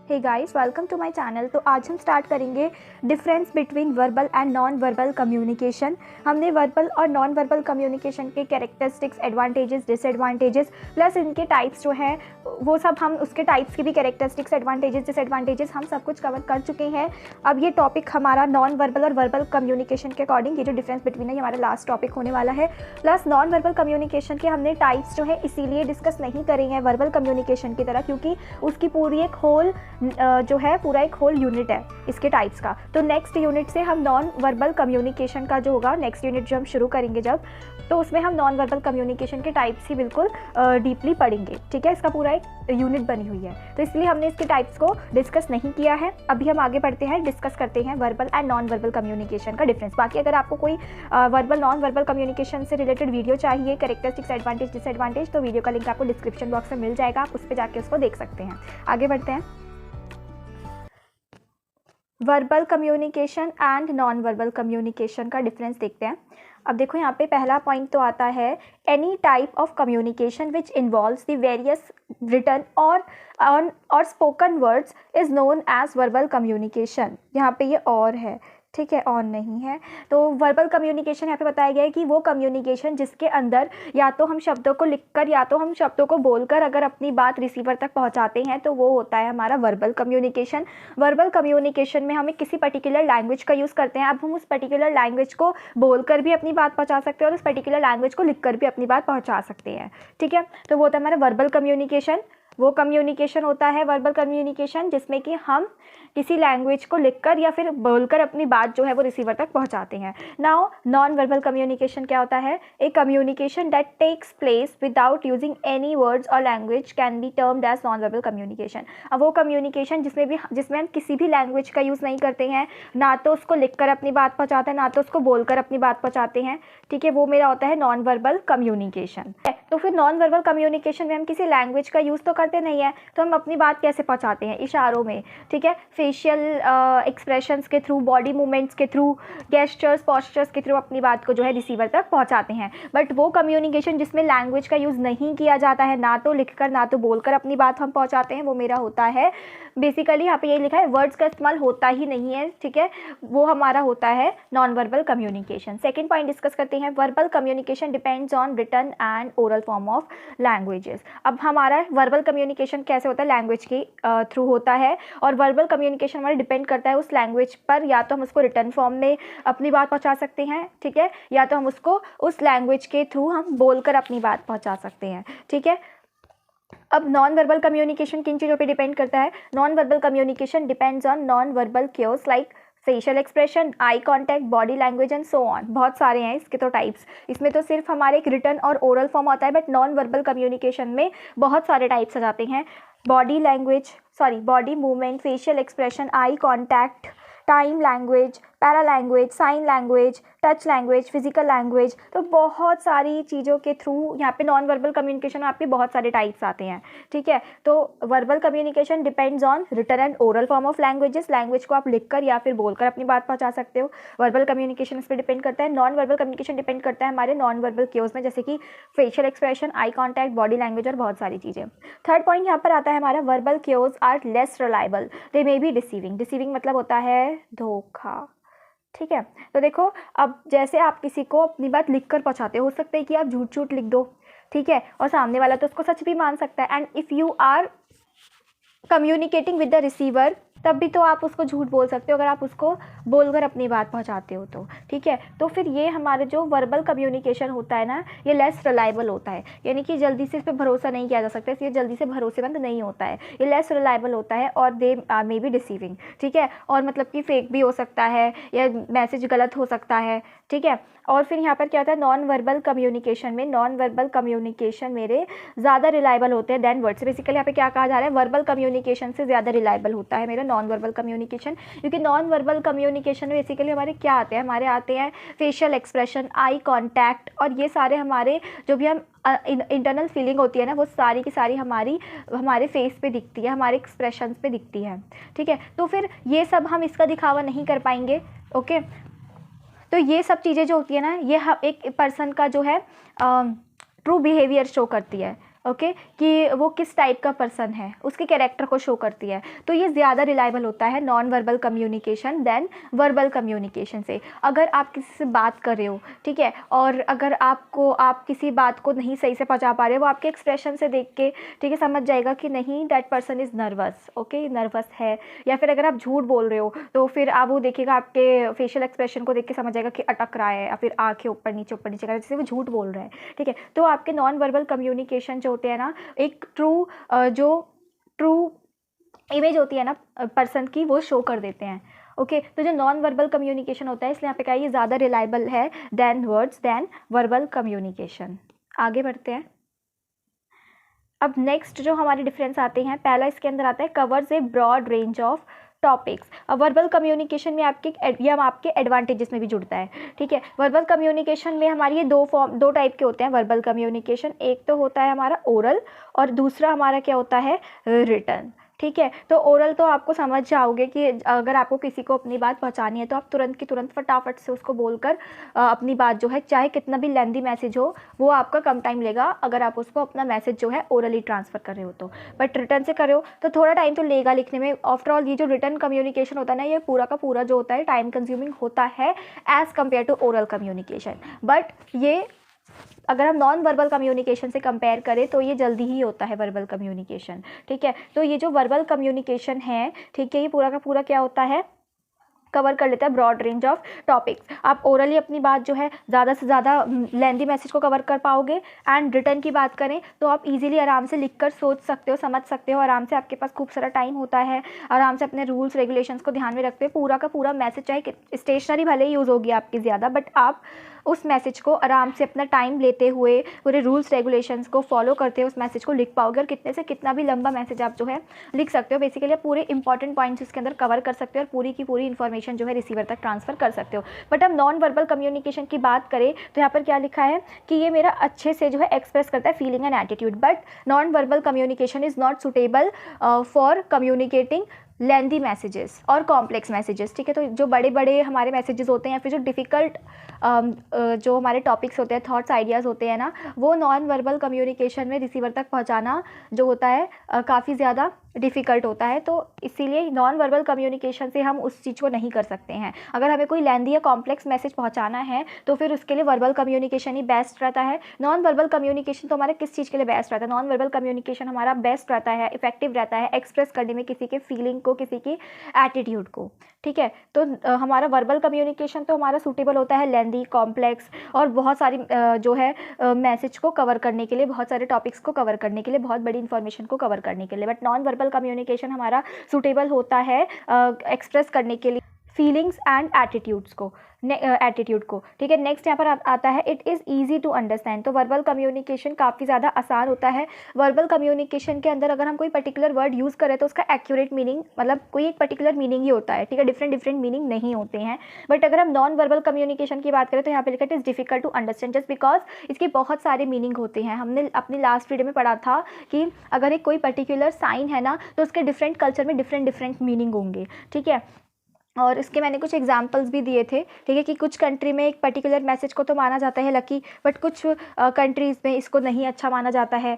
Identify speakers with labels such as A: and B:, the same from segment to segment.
A: Hey guys, welcome to my channel. तो आज हम स्टार्ट करेंगे difference between verbal and non verbal communication. हमने वर्बल और नॉन वर्बल कम्युनिकेशन के कैरेक्टरिस्टिक्स, एडवांटेजेस, डिसएडवांटेजेस प्लस इनके टाइप्स जो हैं वो सब, हम उसके टाइप्स की भी कैरेक्टरिस्टिक्स, एडवांटेजेस, डिसएडवांटेजेस हम सब कुछ कवर कर चुके हैं। अब ये टॉपिक हमारा नॉन वर्बल और वर्बल कम्युनिकेशन के अकॉर्डिंग, ये जो डिफरेंस बिटवीन है ये हमारा लास्ट टॉपिक होने वाला है। प्लस नॉन वर्बल कम्युनिकेशन के हमने टाइप्स जो है इसीलिए डिस्कस नहीं करेंगे वर्बल कम्युनिकेशन की तरह, क्योंकि उसकी पूरी एक होल जो है पूरा एक होल यूनिट है इसके टाइप्स का। तो नेक्स्ट यूनिट से हम नॉन वर्बल कम्युनिकेशन का जो होगा, नेक्स्ट यूनिट जो हम शुरू करेंगे जब, तो उसमें हम नॉन वर्बल कम्युनिकेशन के टाइप्स ही बिल्कुल डीपली पढ़ेंगे। ठीक है, इसका पूरा एक यूनिट बनी हुई है, तो इसलिए हमने इसके टाइप्स को डिस्कस नहीं किया है। अभी हम आगे बढ़ते हैं, डिस्कस करते हैं verbal and non verbal communication का डिफरेंस। बाकी अगर आपको कोई वर्बल नॉन वर्बल कम्युनिकेशन से रिलेटेड वीडियो चाहिए, कैरेक्टरिस्टिक्स, एडवांटेज, डिसएडवांटेज, तो वीडियो का लिंक आपको डिस्क्रिप्शन बॉक्स में मिल जाएगा, आप उस पर जाके उसको देख सकते हैं। आगे बढ़ते हैं, verbal communication and non verbal communication का डिफरेंस देखते हैं। अब देखो यहाँ पे पहला पॉइंट तो आता है, any type of communication which involves the various written और spoken words is known as verbal communication. यहाँ पे ये और है, ठीक है, ऑन नहीं है। तो वर्बल कम्युनिकेशन यहाँ पे बताया गया है कि वो कम्युनिकेशन जिसके अंदर या तो हम शब्दों को लिखकर या तो हम शब्दों को बोलकर अगर अपनी बात रिसीवर तक पहुँचाते हैं, तो वो होता है हमारा वर्बल कम्युनिकेशन। वर्बल कम्युनिकेशन में हमें किसी पर्टिकुलर लैंग्वेज का यूज़ करते हैं। अब हम उस पर्टिकुलर लैंग्वेज को बोलकर भी अपनी बात पहुँचा सकते हैं और उस पर्टिकुलर लैंग्वेज को लिखकर भी अपनी बात पहुँचा सकते हैं। ठीक है, तो वो होता है हमारा वर्बल कम्युनिकेशन। वो कम्युनिकेशन होता है वर्बल कम्युनिकेशन जिसमें कि हम किसी लैंग्वेज को लिखकर या फिर बोलकर अपनी बात जो है वो रिसीवर तक पहुंचाते हैं। नाउ नॉन वर्बल कम्युनिकेशन क्या होता है? A communication that takes place without using any words और language can be termed as non verbal communication. अब वो कम्युनिकेशन जिसमें हम किसी भी लैंग्वेज का यूज़ नहीं करते हैं, ना तो उसको लिखकर अपनी बात पहुँचाते हैं, ना तो उसको बोलकर अपनी बात पहुँचाते हैं। ठीक है, वो मेरा होता है नॉन वर्बल कम्युनिकेशन। तो फिर नॉन वर्बल कम्युनिकेशन में हम किसी लैंग्वेज का यूज़ तो करते नहीं है, तो हम अपनी बात कैसे पहुँचाते हैं? इशारों में। ठीक है, फेशियल एक्सप्रेशंस के थ्रू, बॉडी मूवमेंट्स के थ्रू, गेस्चर्स, पोस्चर्स के थ्रू अपनी बात को जो है रिसीवर तक पहुंचाते हैं। बट वो कम्युनिकेशन जिसमें लैंग्वेज का यूज़ नहीं किया जाता है, ना तो लिखकर ना तो बोलकर अपनी बात हम पहुंचाते हैं, वो मेरा होता है बेसिकली, यहाँ पे ये लिखा है वर्ड्स का इस्तेमाल होता ही नहीं है। ठीक है, वो हमारा होता है non verbal communication. Second point discuss करते हैं, verbal communication depends on written and oral form of languages. अब हमारा वर्बल कम्युनिकेशन कैसे होता है? लैंग्वेज के थ्रू होता है, और वर्बल कम्युनिकेशन हमारा डिपेंड करता है उस लैंग्वेज पर। या तो हम उसको रिटन फॉर्म में अपनी बात पहुंचा सकते हैं, ठीक है, या तो हम उसको उस लैंग्वेज के थ्रू हम बोलकर अपनी बात पहुंचा सकते हैं। ठीक है, अब नॉन वर्बल कम्युनिकेशन किन चीज़ों पे डिपेंड करता है? Non verbal communication depends on non verbal cues like facial expression, eye contact, body language and so on. बहुत सारे हैं इसके तो टाइप्स। इसमें तो सिर्फ हमारे एक रिटन और ओरल फॉर्म आता है, बट नॉन वर्बल कम्युनिकेशन में बहुत सारे टाइप्स आ जाते हैं। Body movement, facial expression, eye contact, time language, para language, sign language, touch language, physical language. तो बहुत सारी चीज़ों के थ्रू यहाँ पे नॉन वर्बल कम्युनिकेशन में आपके बहुत सारे टाइप्स आते हैं। ठीक है, तो verbal communication depends on written and oral form of languages. Language को आप लिखकर या फिर बोलकर अपनी बात पहुँचा सकते हो। वर्बल कम्युनिकेशन इस पर डिपेंड करता है। नॉन वर्बल कम्युनिकेशन डिपेंड करता है हमारे नॉन वर्बल क्यूज में, जैसे कि facial expression, eye contact, body language और बहुत सारी चीज़ें। थर्ड पॉइंट यहाँ पर आता है हमारा, verbal cues are less reliable, they may be deceiving. Deceiving मतलब होता है धोखा। ठीक है, तो देखो, अब जैसे आप किसी को अपनी बात लिखकर पहुंचाते हो सकता है कि आप झूठ लिख दो, ठीक है, और सामने वाला तो उसको सच भी मान सकता है। And if you are communicating with the receiver, तब भी तो आप उसको झूठ बोल सकते हो अगर आप उसको बोलकर अपनी बात पहुंचाते हो तो। ठीक है, तो फिर ये हमारे जो वर्बल कम्युनिकेशन होता है ना, ये लेस रिलायबल होता है, यानी कि जल्दी से इस पर भरोसा नहीं किया जा सकता, इसलिए जल्दी से भरोसेमंद नहीं होता है। ये लेस रिलायबल होता है और दे मे बी डिसीविंग। ठीक है, और मतलब कि फेक भी हो सकता है या मैसेज गलत हो सकता है। ठीक है, और फिर यहाँ पर क्या होता है, नॉन वर्बल कम्युनिकेशन में, नॉन वर्बल कम्युनिकेशन मेरे ज़्यादा रिलायबल होते हैं देन वर्ड्स। बेसिकली यहाँ पे क्या कहा जा रहा है, वर्बल कम्युनिकेशन से ज़्यादा रिलायबल होता है मेरा नॉन वर्बल कम्युनिकेशन, क्योंकि नॉन वर्बल कम्युनिकेशन में बेसिकली हमारे क्या आते हैं, हमारे आते हैं फेशियल एक्सप्रेशन, आई कॉन्टैक्ट, और ये सारे हमारे जो भी हम इंटरनल फीलिंग होती है ना, वो सारी की सारी हमारे फेस पे दिखती है, हमारे एक्सप्रेशंस पे दिखती है। ठीक है, तो फिर ये सब हम इसका दिखावा नहीं कर पाएंगे। ओके, तो ये सब चीज़ें जो होती है ना, ये एक पर्सन का जो है ट्रू बिहेवियर शो करती है। ओके, कि वो किस टाइप का पर्सन है, उसके कैरेक्टर को शो करती है। तो ये ज़्यादा रिलायबल होता है non verbal communication than verbal communication से। अगर आप किसी से बात कर रहे हो, ठीक है, और अगर आप किसी बात को नहीं सही से पहुंचा पा रहे हो, वो आपके एक्सप्रेशन से देख के, ठीक है, समझ जाएगा कि नहीं that person is nervous, okay, nervous है। या फिर अगर आप झूठ बोल रहे हो तो फिर आप वो देखेगा, आपके फेशियल एक्सप्रेशन को देख के समझ जाएगा कि अटक रहा है, या फिर आंखें ऊपर नीचे कर रहा है, जैसे वो झूठ बोल रहा है, ठीक है। तो आपके नॉन वर्बल कम्युनिकेशन जो होते हैं ना, एक ट्रू इमेज होती है ना पर्सन की, वो शो कर देते हैं। ओके, तो जो नॉन वर्बल कम्युनिकेशन होता है, इसलिए यहाँ पे क्या है, ये ज़्यादा रिलायबल है than words than verbal communication. आगे बढ़ते हैं। अब नेक्स्ट जो हमारे डिफरेंस आते हैं, पहला इसके अंदर आता है covers a broad range of topics. अब वर्बल कम्युनिकेशन में आपके एडवांटेजेस में भी जुड़ता है, ठीक है। वर्बल कम्युनिकेशन में हमारी ये दो टाइप के होते हैं वर्बल कम्युनिकेशन। एक तो होता है हमारा ओरल और दूसरा हमारा क्या होता है, रिटन, ठीक है। तो ओरल तो आपको समझ जाओगे कि अगर आपको किसी को अपनी बात पहुंचानी है तो आप तुरंत की तुरंत फटाफट से उसको बोलकर अपनी बात जो है, चाहे कितना भी लेंदी मैसेज हो, वो आपका कम टाइम लेगा अगर आप उसको अपना मैसेज जो है ओरली ट्रांसफ़र कर रहे हो तो। बट रिटर्न से कर रहे हो तो थोड़ा टाइम तो लेगा लिखने में। आफ्टर ऑल ये जो रिटर्न कम्युनिकेशन होता है ना, ये पूरा का पूरा जो होता है टाइम कंज्यूमिंग होता है as compared to oral communication. But ये अगर हम नॉन वर्बल कम्युनिकेशन से कंपेयर करें तो ये जल्दी ही होता है वर्बल कम्युनिकेशन, ठीक है। तो ये जो वर्बल कम्युनिकेशन है, ठीक है, ये पूरा का पूरा क्या होता है, कवर कर लेता है ब्रॉड रेंज ऑफ टॉपिक्स। आप ओरली अपनी बात जो है ज़्यादा से ज़्यादा लेंदी मैसेज को कवर कर पाओगे। एंड रिटर्न की बात करें तो आप इजीली आराम से लिखकर सोच सकते हो, समझ सकते हो, आराम से आपके पास खूब सारा टाइम होता है, आराम से अपने रूल्स रेगुलेशंस को ध्यान में रखते हुए पूरा का पूरा मैसेज, चाहे स्टेशनरी भले ही यूज़ होगी आपकी ज़्यादा, बट आप उस मैसेज को आराम से अपना टाइम लेते हुए पूरे रूल्स रेगुलेशंस को फॉलो करते हुए उस मैसेज को लिख पाओगे। और कितने से कितना भी लंबा मैसेज आप जो है लिख सकते हो। बेसिकली आप पूरे इंपॉर्टेंट पॉइंट्स इसके अंदर कवर कर सकते हो और पूरी की पूरी इन्फॉर्मेशन जो है रिसीवर तक ट्रांसफर कर सकते हो। बट हम नॉन वर्बल कम्युनिकेशन की बात करें तो यहाँ पर क्या लिखा है कि ये मेरा अच्छे से जो है एक्सप्रेस करता है feeling and attitude, but non verbal communication is not suitable for communicating lengthy messages और कॉम्प्लेक्स मैसेजेस, ठीक है। तो जो बड़े बड़े हमारे मैसेजेस होते हैं या फिर जो डिफ़िकल्ट जो हमारे टॉपिक्स होते हैं, थॉट्स आइडियाज़ होते हैं ना, वो नॉन वर्बल कम्युनिकेशन में रिसीवर तक पहुंचाना जो होता है काफ़ी ज़्यादा डिफ़िकल्ट होता है। तो इसीलिए नॉन वर्बल कम्युनिकेशन से हम उस चीज़ को नहीं कर सकते हैं। अगर हमें कोई लेंदी या कॉम्प्लेक्स मैसेज पहुंचाना है तो फिर उसके लिए वर्बल कम्युनिकेशन ही बेस्ट रहता है। नॉन वर्बल कम्युनिकेशन तो हमारे किस चीज़ के लिए बेस्ट रहता है, नॉन वर्बल कम्युनिकेशन हमारा बेस्ट रहता है, इफेक्टिव रहता है एक्सप्रेस करने में किसी के फीलिंग को, किसी की एटीट्यूड को, ठीक है। तो हमारा वर्बल कम्युनिकेशन तो हमारा सूटेबल होता है लेंदी, कॉम्प्लेक्स और बहुत सारी जो है मैसेज को कवर करने के लिए, बहुत सारे टॉपिक्स को कवर करने के लिए, बहुत बड़ी इंफॉर्मेशन को कवर करने के लिए। बट नॉन वर्बल कम्युनिकेशन हमारा सूटेबल होता है एक्सप्रेस करने के लिए फीलिंग्स एंड एटीट्यूड को, ठीक है। नेक्स्ट यहाँ पर आता है it is easy to understand. तो वर्बल कम्युनिकेशन काफ़ी ज़्यादा आसान होता है। वर्बल कम्युनिकेशन के अंदर अगर हम कोई पर्टिकुलर वर्ड यूज़ करें तो उसका एक्यूरेट मीनिंग, मतलब कोई एक पर्टिकुलर मीनिंग ही होता है, ठीक है, डिफरेंट मीनिंग नहीं होते हैं। बट अगर हम नॉन वर्बल कम्युनिकेशन की बात करें तो यहाँ पे लिखा it is difficult to understand just because इसके बहुत सारे मीनिंग होते हैं। हमने अपनी लास्ट वीडियो में पढ़ा था कि अगर एक कोई पर्टिकुलर साइन है ना तो उसके डिफरेंट कल्चर में डिफरेंट मीनिंग होंगे, ठीक है। और इसके मैंने कुछ एग्जांपल्स भी दिए थे, ठीक है, कि कुछ कंट्री में एक पर्टिकुलर मैसेज को तो माना जाता है लकी, बट कुछ कंट्रीज़ में इसको नहीं अच्छा माना जाता है,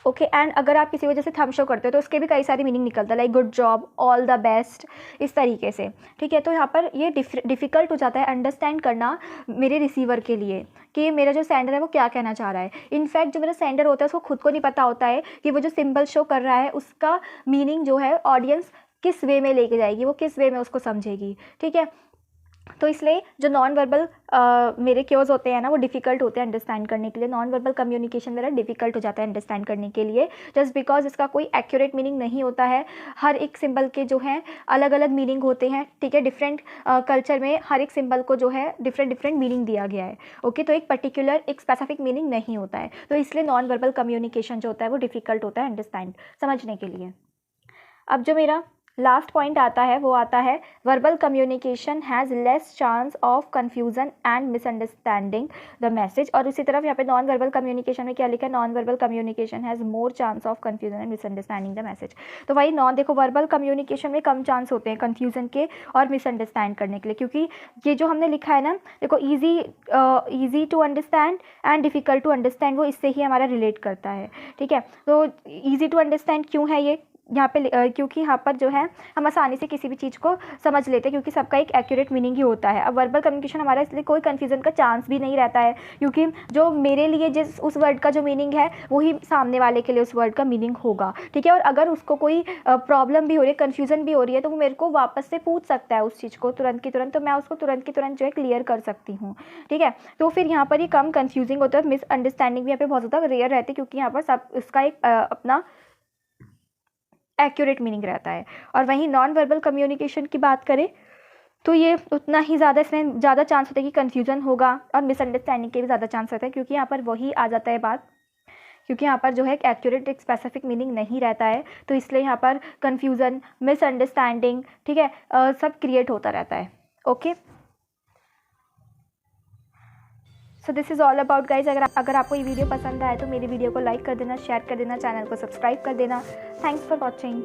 A: ओके। एंड अगर आप किसी वजह से थंब शो करते हो तो उसके भी कई सारी मीनिंग निकलता है, like good job, all the best, इस तरीके से, ठीक है। तो यहाँ पर ये डिफ़िकल्ट हो जाता है अंडरस्टैंड करना मेरे रिसीवर के लिए कि मेरा जो सेंडर है वो क्या कहना चाह रहा है। इनफैक्ट जो मेरा सेंडर होता है उसको खुद को नहीं पता होता है कि वो जो सिंबल शो कर रहा है उसका मीनिंग जो है ऑडियंस किस वे में लेके जाएगी, वो किस वे में उसको समझेगी, ठीक है। तो इसलिए जो नॉन वर्बल मेरे क्योज होते हैं ना वो डिफ़िकल्ट होते हैं अंडरस्टैंड करने के लिए। नॉन वर्बल कम्युनिकेशन मेरा डिफ़िकल्ट हो जाता है अंडरस्टैंड करने के लिए जस्ट बिकॉज इसका कोई एक्यूरेट मीनिंग नहीं होता है। हर एक सिंबल के जो हैं अलग अलग मीनिंग होते हैं, ठीक है। डिफरेंट कल्चर में हर एक सिंबल को जो है डिफरेंट मीनिंग दिया गया है, ओके। तो एक पर्टिकुलर एक स्पेसिफिक मीनिंग नहीं होता है। तो इसलिए नॉन वर्बल कम्युनिकेशन जो होता है वो डिफ़िकल्ट होता है अंडरस्टैंड समझने के लिए। अब जो मेरा लास्ट पॉइंट आता है, वो आता है verbal communication has less chance of confusion and misunderstanding the message. और उसी तरफ यहाँ पे नॉन वर्बल कम्युनिकेशन में क्या लिखा है, non verbal communication has more chance of confusion and misunderstanding the message. तो वही देखो वर्बल कम्युनिकेशन में कम चांस होते हैं कन्फ्यूज़न के और मिसअंडरस्टैंड करने के लिए, क्योंकि ये जो हमने लिखा है ना, देखो easy to understand and difficult to understand, वो इससे ही हमारा रिलेट करता है। ठीक है, तो ईजी टू अंडरस्टैंड क्यों है ये यहाँ पे, क्योंकि यहाँ पर जो है हम आसानी से किसी भी चीज़ को समझ लेते हैं, क्योंकि सबका एक एक्यूरेट मीनिंग ही होता है। अब वर्बल कम्युनिकेशन हमारा इसलिए कोई कन्फ्यूज़न का चांस भी नहीं रहता है, क्योंकि जो मेरे लिए जिस उस वर्ड का जो मीनिंग है वही सामने वाले के लिए उस वर्ड का मीनिंग होगा। ठीक है, और अगर उसको कोई प्रॉब्लम भी हो रही है, कन्फ्यूज़न भी हो रही है, तो वो मेरे को वापस से पूछ सकता है उस चीज़ को तुरंत की तुरंत, तो मैं उसको तुरंत की तुरंत जो है क्लियर कर सकती हूँ। ठीक है, तो फिर यहाँ पर ये कम कन्फ्यूजिंग होता है, मिसअंडरस्टैंडिंग भी यहाँ पे बहुत ज़्यादा रेयर रहती है, क्योंकि यहाँ पर सब उसका एक अपना एक्यूरेट मीनिंग रहता है। और वहीं नॉन वर्बल कम्युनिकेशन की बात करें तो ये उतना ही ज़्यादा, इसमें ज़्यादा चांस होता है कि कन्फ्यूज़न होगा और मिसअंडरस्टैंडिंग के भी ज़्यादा चांस रहता है, क्योंकि यहाँ पर वही आ जाता है बात, क्योंकि यहाँ पर जो है एक एक्यूरेट एक स्पेसिफिक मीनिंग नहीं रहता है, तो इसलिए यहाँ पर कन्फ्यूज़न, मिसअंडरस्टैंडिंग, ठीक है, सब क्रिएट होता रहता है। Okay, so this is all about guys. अगर आपको ये वीडियो पसंद आए तो मेरी वीडियो को लाइक कर देना, शेयर कर देना, चैनल को सब्सक्राइब कर देना। Thanks for watching.